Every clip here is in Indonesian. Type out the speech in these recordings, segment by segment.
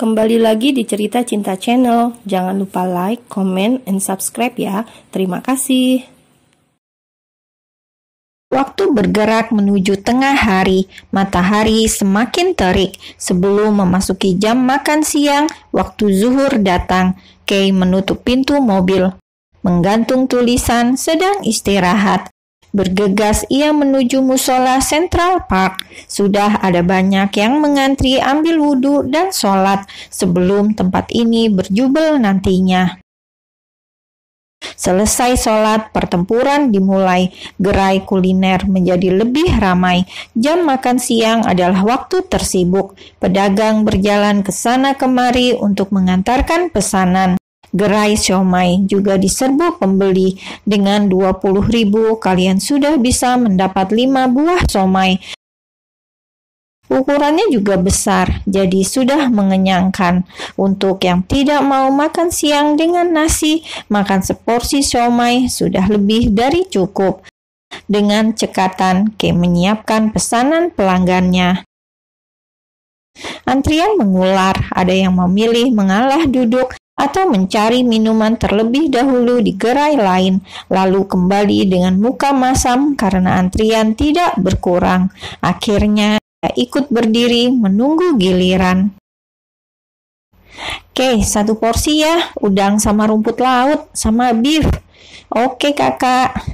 Kembali lagi di Cerita Cinta Channel. Jangan lupa like, comment, and subscribe ya. Terima kasih. Waktu bergerak menuju tengah hari, matahari semakin terik. Sebelum memasuki jam makan siang, waktu zuhur datang. Kay menutup pintu mobil, menggantung tulisan sedang istirahat. Bergegas ia menuju musola Central Park. Sudah ada banyak yang mengantri ambil wudhu dan sholat sebelum tempat ini berjubel nantinya. Selesai sholat, pertempuran dimulai. Gerai kuliner menjadi lebih ramai. Jam makan siang adalah waktu tersibuk. Pedagang berjalan ke sana kemari untuk mengantarkan pesanan. Gerai siomay juga diserbu pembeli. Dengan 20.000 kalian sudah bisa mendapat 5 buah siomay. Ukurannya juga besar, jadi sudah mengenyangkan. Untuk yang tidak mau makan siang dengan nasi, makan seporsi siomay sudah lebih dari cukup. Dengan cekatan, Kay menyiapkan pesanan pelanggannya. Antrian mengular, ada yang memilih mengalah duduk atau mencari minuman terlebih dahulu di gerai lain, lalu kembali dengan muka masam karena antrian tidak berkurang. Akhirnya ikut berdiri menunggu giliran. Oke, 1 porsi ya, udang sama rumput laut sama beef. Oke kakak.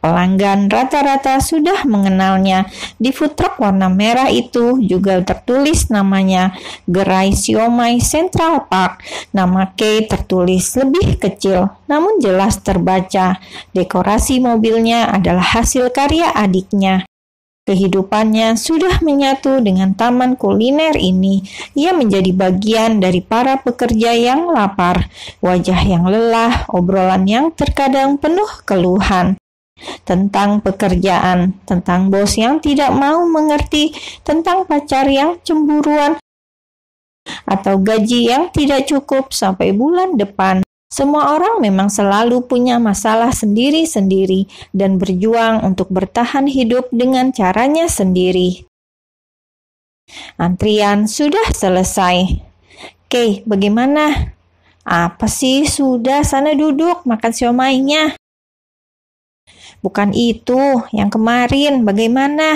Pelanggan rata-rata sudah mengenalnya. Di food truck warna merah itu juga tertulis namanya, Gerai Siomay Central Park. Nama Kay tertulis lebih kecil, namun jelas terbaca. Dekorasi mobilnya adalah hasil karya adiknya. Kehidupannya sudah menyatu dengan taman kuliner ini. Ia menjadi bagian dari para pekerja yang lapar, wajah yang lelah, obrolan yang terkadang penuh keluhan. Tentang pekerjaan, tentang bos yang tidak mau mengerti, tentang pacar yang cemburuan, atau gaji yang tidak cukup sampai bulan depan. Semua orang memang selalu punya masalah sendiri-sendiri dan berjuang untuk bertahan hidup dengan caranya sendiri. Antrian sudah selesai. Kay, bagaimana? Apa sih? Sudah, sana duduk, makan siomaynya. Bukan itu, yang kemarin bagaimana?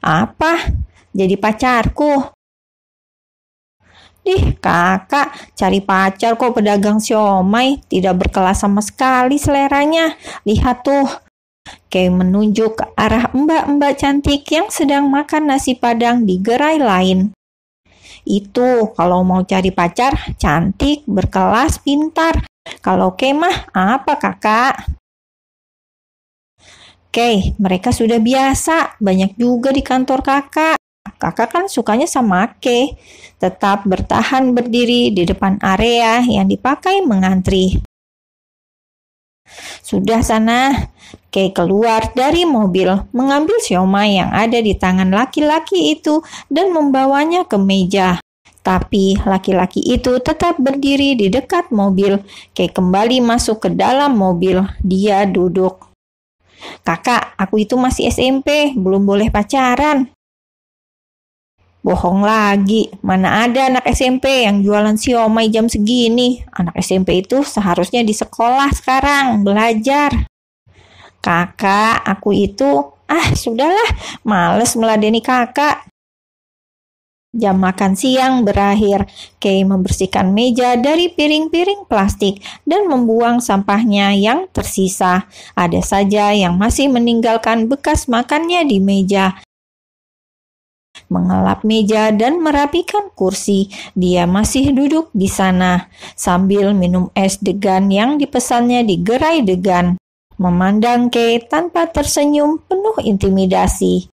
Apa? Jadi pacarku. Kakak, cari pacar kok pedagang siomay, tidak berkelas sama sekali seleranya. Lihat tuh. Kay menunjuk ke arah mbak-mbak cantik yang sedang makan nasi padang di gerai lain. Itu kalau mau cari pacar, cantik, berkelas, pintar. Kalau Kay mah apa kakak? Oke, mereka sudah biasa, banyak juga di kantor kakak. Kakak kan sukanya sama Kay. Tetap bertahan berdiri di depan area yang dipakai mengantri. Sudah sana, Kay keluar dari mobil, mengambil siomay yang ada di tangan laki-laki itu dan membawanya ke meja. Tapi laki-laki itu tetap berdiri di dekat mobil. Kay kembali masuk ke dalam mobil. Dia duduk. Kakak, aku itu masih SMP, belum boleh pacaran. Bohong lagi, mana ada anak SMP yang jualan siomay jam segini. Anak SMP itu seharusnya di sekolah sekarang, belajar. Kakak, aku itu, sudahlah, males meladeni kakak. Jam makan siang berakhir. Kay membersihkan meja dari piring-piring plastik dan membuang sampahnya yang tersisa. Ada saja yang masih meninggalkan bekas makannya di meja. Mengelap meja dan merapikan kursi. Dia masih duduk di sana sambil minum es degan yang dipesannya di gerai degan. Memandang Kay tanpa tersenyum penuh intimidasi.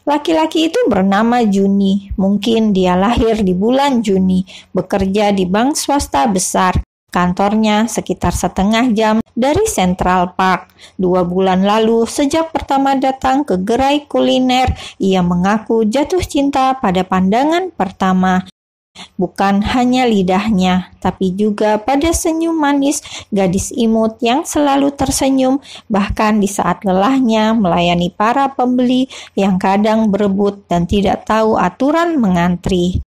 Laki-laki itu bernama Juni. Mungkin dia lahir di bulan Juni, bekerja di bank swasta besar. Kantornya sekitar setengah jam dari Central Park. 2 bulan lalu, sejak pertama datang ke gerai kuliner, ia mengaku jatuh cinta pada pandangan pertama. Bukan hanya lidahnya, tapi juga pada senyum manis gadis imut yang selalu tersenyum, bahkan di saat lelahnya melayani para pembeli yang kadang berebut dan tidak tahu aturan mengantri.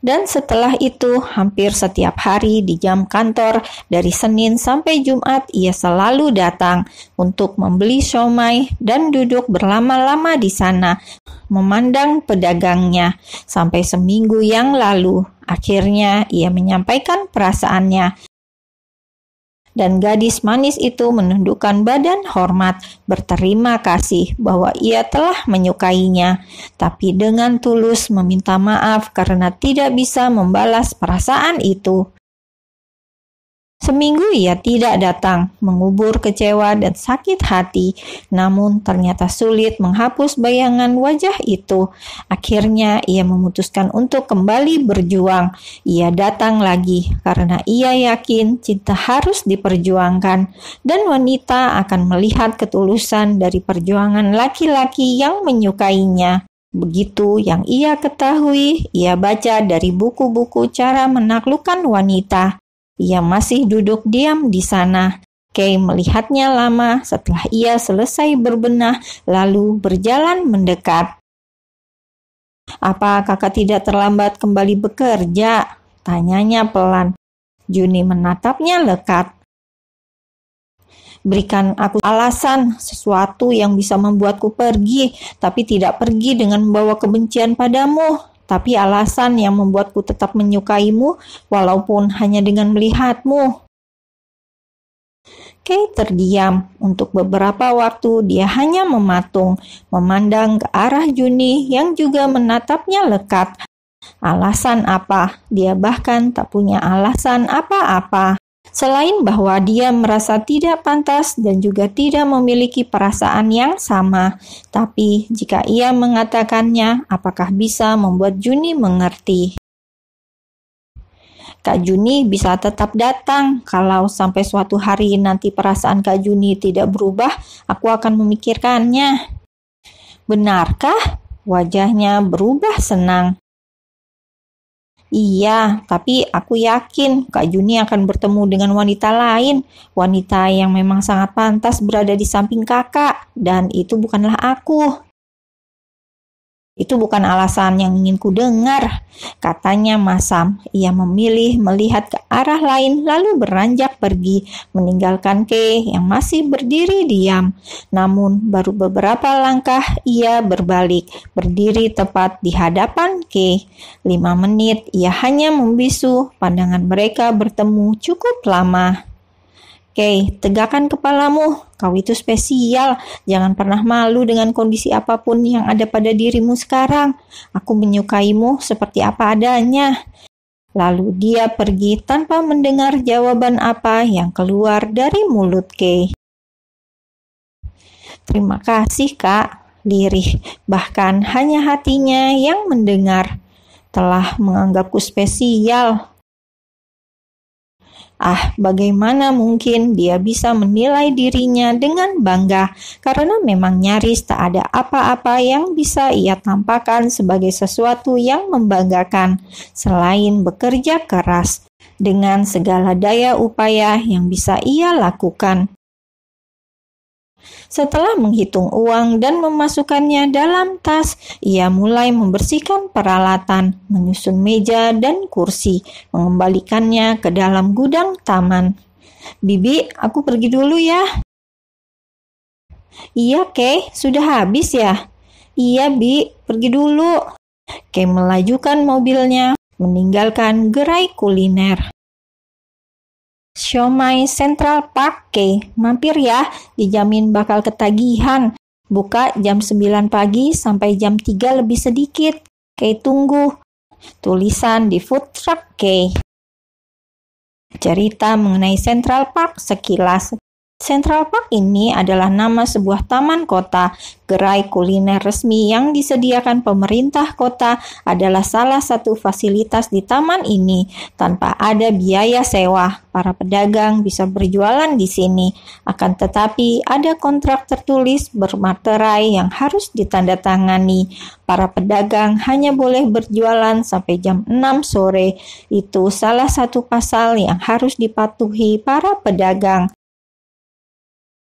Dan setelah itu, hampir setiap hari di jam kantor, dari Senin sampai Jumat, ia selalu datang untuk membeli siomay dan duduk berlama-lama di sana, memandang pedagangnya. Sampai seminggu yang lalu, akhirnya ia menyampaikan perasaannya. Dan gadis manis itu menundukkan badan hormat, berterima kasih bahwa ia telah menyukainya, tapi dengan tulus meminta maaf karena tidak bisa membalas perasaan itu. Seminggu ia tidak datang, mengubur kecewa dan sakit hati, namun ternyata sulit menghapus bayangan wajah itu. Akhirnya ia memutuskan untuk kembali berjuang. Ia datang lagi karena ia yakin cinta harus diperjuangkan dan wanita akan melihat ketulusan dari perjuangan laki-laki yang menyukainya. Begitu yang ia ketahui, ia baca dari buku-buku cara menaklukkan wanita. Ia masih duduk diam di sana. Kay melihatnya lama setelah ia selesai berbenah, lalu berjalan mendekat. "Apa kakak tidak terlambat kembali bekerja?" tanyanya pelan. Juni menatapnya lekat. "Berikan aku alasan, sesuatu yang bisa membuatku pergi, tapi tidak pergi dengan membawa kebencian padamu. Tapi alasan yang membuatku tetap menyukaimu, walaupun hanya dengan melihatmu." Kay terdiam. Untuk beberapa waktu dia hanya mematung, memandang ke arah Juni yang juga menatapnya lekat. Alasan apa? Dia bahkan tak punya alasan apa-apa. Selain bahwa dia merasa tidak pantas dan juga tidak memiliki perasaan yang sama. Tapi jika ia mengatakannya, apakah bisa membuat Juni mengerti? Kak Juni bisa tetap datang. Kalau sampai suatu hari nanti perasaan Kak Juni tidak berubah, aku akan memikirkannya. Benarkah? Wajahnya berubah senang. Iya, tapi aku yakin Kak Juni akan bertemu dengan wanita lain, wanita yang memang sangat pantas berada di samping kakak, dan itu bukanlah aku. Itu bukan alasan yang ingin ku dengar, katanya masam. Ia memilih melihat ke arah lain lalu beranjak pergi, meninggalkan Kay yang masih berdiri diam. Namun baru beberapa langkah ia berbalik, berdiri tepat di hadapan Kay. 5 menit ia hanya membisu, pandangan mereka bertemu cukup lama. Kay, tegakkan kepalamu. Kau itu spesial. Jangan pernah malu dengan kondisi apapun yang ada pada dirimu sekarang. Aku menyukaimu seperti apa adanya. Lalu dia pergi tanpa mendengar jawaban apa yang keluar dari mulut Kay. Terima kasih, Kak. Lirih, bahkan hanya hatinya yang mendengar. Telah menganggapku spesial. Bagaimana mungkin dia bisa menilai dirinya dengan bangga, karena memang nyaris tak ada apa-apa yang bisa ia tampakkan sebagai sesuatu yang membanggakan, selain bekerja keras, dengan segala daya upaya yang bisa ia lakukan. Setelah menghitung uang dan memasukkannya dalam tas, ia mulai membersihkan peralatan, menyusun meja dan kursi, mengembalikannya ke dalam gudang taman. "Bibi, aku pergi dulu ya." "Iya, Kay, sudah habis ya?" "Iya, Bi, pergi dulu." Kay melajukan mobilnya, meninggalkan gerai kuliner. Siomay Central Park, Kay. Mampir ya, dijamin bakal ketagihan. Buka jam 9 pagi sampai jam 3 lebih sedikit. Kay tunggu. Tulisan di food truck Kay. Cerita mengenai Central Park sekilas. Central Park ini adalah nama sebuah taman kota. Gerai kuliner resmi yang disediakan pemerintah kota adalah salah satu fasilitas di taman ini. Tanpa ada biaya sewa, para pedagang bisa berjualan di sini. Akan tetapi ada kontrak tertulis bermaterai yang harus ditandatangani. Para pedagang hanya boleh berjualan sampai jam 6 sore. Itu salah satu pasal yang harus dipatuhi para pedagang.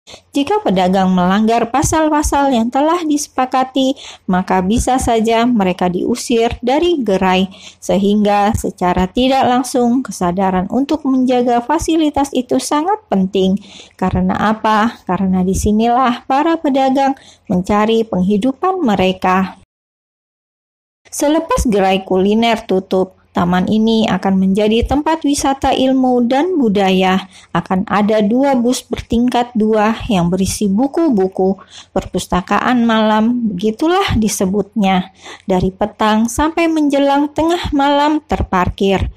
Jika pedagang melanggar pasal-pasal yang telah disepakati, maka bisa saja mereka diusir dari gerai, sehingga secara tidak langsung kesadaran untuk menjaga fasilitas itu sangat penting. Karena apa? Karena disinilah para pedagang mencari penghidupan mereka. Selepas gerai kuliner tutup, taman ini akan menjadi tempat wisata ilmu dan budaya. Akan ada 2 bus bertingkat 2 yang berisi buku-buku. Perpustakaan malam, begitulah disebutnya. Dari petang sampai menjelang tengah malam terparkir.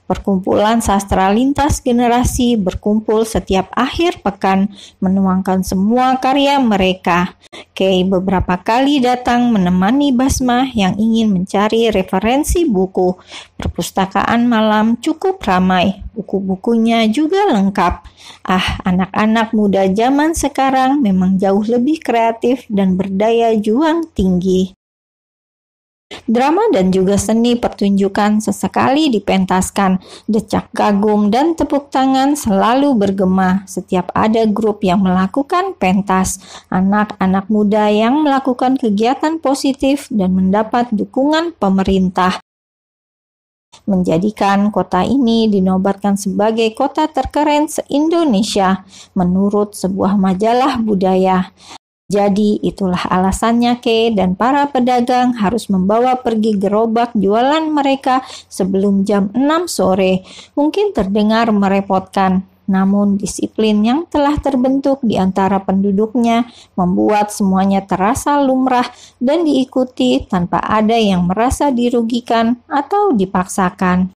Perkumpulan sastra lintas generasi berkumpul setiap akhir pekan menuangkan semua karya mereka. Kay beberapa kali datang menemani Basma yang ingin mencari referensi buku. Perpustakaan malam cukup ramai, buku-bukunya juga lengkap. Anak-anak muda zaman sekarang memang jauh lebih kreatif dan berdaya juang tinggi. Drama dan juga seni pertunjukan sesekali dipentaskan. Decak kagum dan tepuk tangan selalu bergema setiap ada grup yang melakukan pentas. Anak-anak muda yang melakukan kegiatan positif dan mendapat dukungan pemerintah menjadikan kota ini dinobatkan sebagai kota terkeren se-Indonesia menurut sebuah majalah budaya. Jadi itulah alasannya Kay dan para pedagang harus membawa pergi gerobak jualan mereka sebelum jam 6 sore. Mungkin terdengar merepotkan, namun disiplin yang telah terbentuk di antara penduduknya membuat semuanya terasa lumrah dan diikuti tanpa ada yang merasa dirugikan atau dipaksakan.